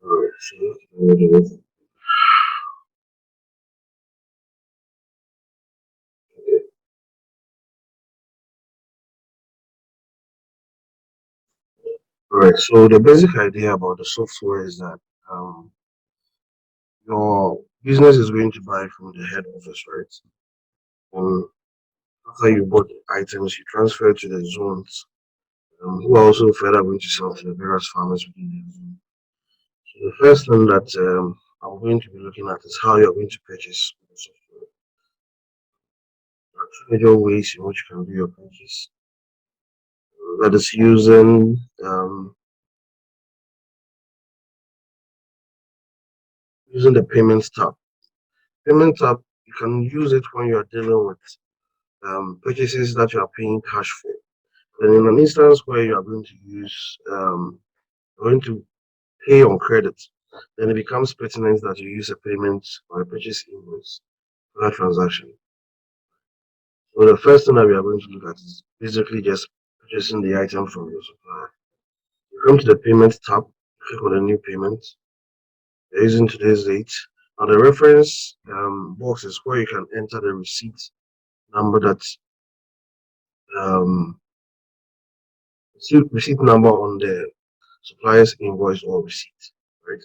Alright, so alright, so the basic idea about the software is that um, your business is going to buy from the head office, right? Um, After you bought the items, you transfer to the zones, who are also further going to sell to the various farmers within the zone. So the first thing that I'm going to be looking at is how you're going to purchase the software. There are two major ways in which you can do your purchase. That is using the payments tab. Payment tab, you can use it when you are dealing with purchases that you are paying cash for. And in an instance where you are going to going to pay on credit, then it becomes pertinent that you use a payment or a purchase invoice for that transaction. So the first thing that we are going to look at is basically just purchasing the item from your supplier. You come to the payment tab, click on the new payment, using today's date. Now the reference box is where you can enter the receipt number that um, receipt number on the supplier's invoice or receipt, right?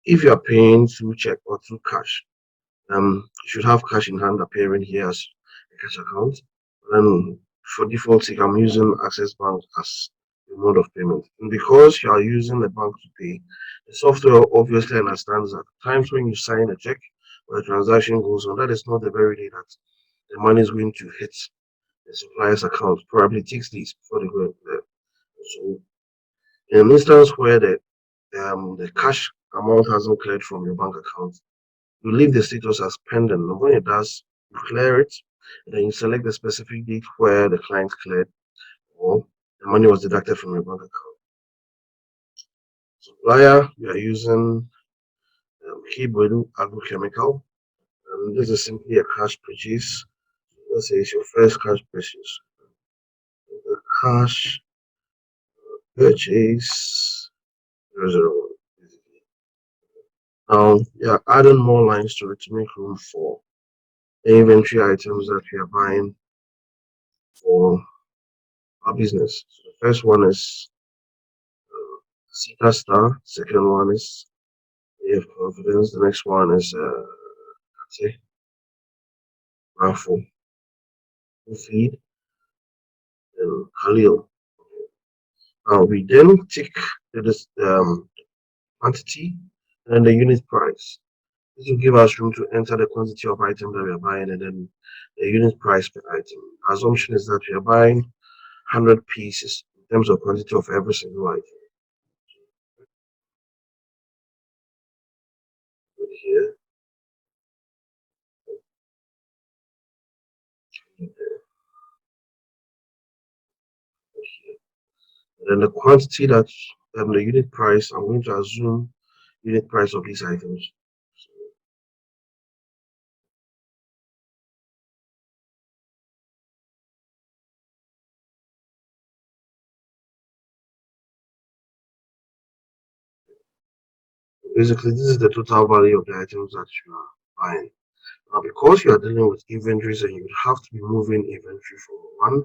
If you are paying through check or through cash, you should have cash in hand appearing here as a cash account. And for default sake, I'm using Access Bank as the mode of payment. And because you are using the bank to pay, the software obviously understands that times when you sign a check or a transaction goes on, that is not the very day that the money is going to hit the supplier's account. Probably takes days before they go there. So in an instance where the cash amount hasn't cleared from your bank account, you leave the status as pending. And when it does, you clear it, and then you select the specific date where the client cleared or the money was deducted from your bank account. Supplier, we are using Keyboard Agrochemical, and this is simply a cash purchase. Let's say it's your first cash purchase. The cash purchase 001. Now, yeah, adding more lines to it to make room for the inventory items that we are buying for our business. So the first one is Sita Star. Second one is Day of Confidence. The next one is say Raffle, Feed, and Khalil. We then take the quantity and the unit price. This will give us room to enter the quantity of items that we are buying and then the unit price per item. Assumption is that we are buying 100 pieces in terms of quantity of every single item. Here, here, here. And then the quantity that the unit price, I'm going to assume unit price of these items. So basically, this is the total value of the items that you are buying. Now, because you are dealing with inventories and you have to be moving inventory from one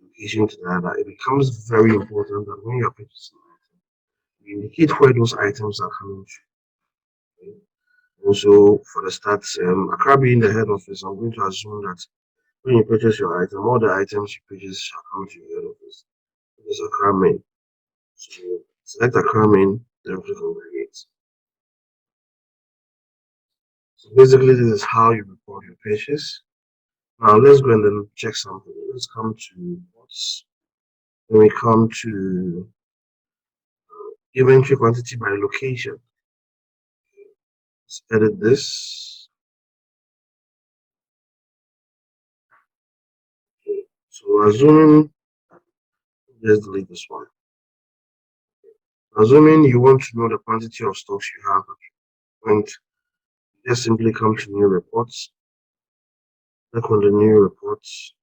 location to the other, it becomes very important that when you are purchasing an item, you indicate where those items are coming from. Also, for the start, Accra being the head office, I'm going to assume that when you purchase your item, all the items you purchase shall come to your head office. It is Accra main. So select Accra main, then click on create. So basically, this is how you report your purchase. Now let's go and then check something. Let's come to what's when we come to inventory quantity by location. Let's edit this. So assuming, let's delete this one. Assuming you want to know the quantity of stocks you have at your point, just simply come to new reports, click on the new reports,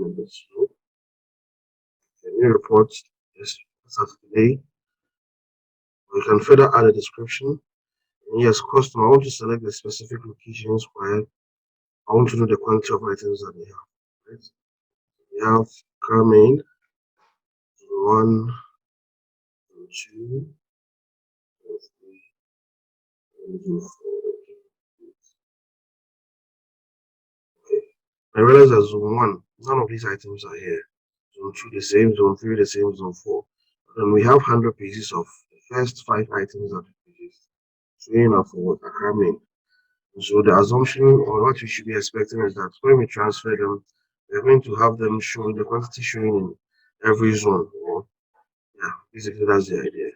a bit slow. Okay, new report is as today. We can further add a description. And yes, customer, I want to select the specific locations where I want to know the quantity of items that they have. Right? We have car main, 1, 2, 3, and 4. Okay. I realize that zone 1, none of these items are here. Zone 2 the same, zone 3 the same, zone 4. Then we have 100 pieces of the first 5 items that we produced. Showing up for what are coming. So the assumption or what we should be expecting is that when we transfer them, we're going to have them showing the quantity showing in every zone. Or, yeah, basically that's the idea.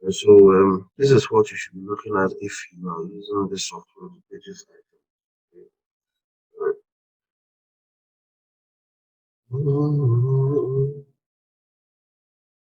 And so this is what you should be looking at if you are using this software to purchase items. Right.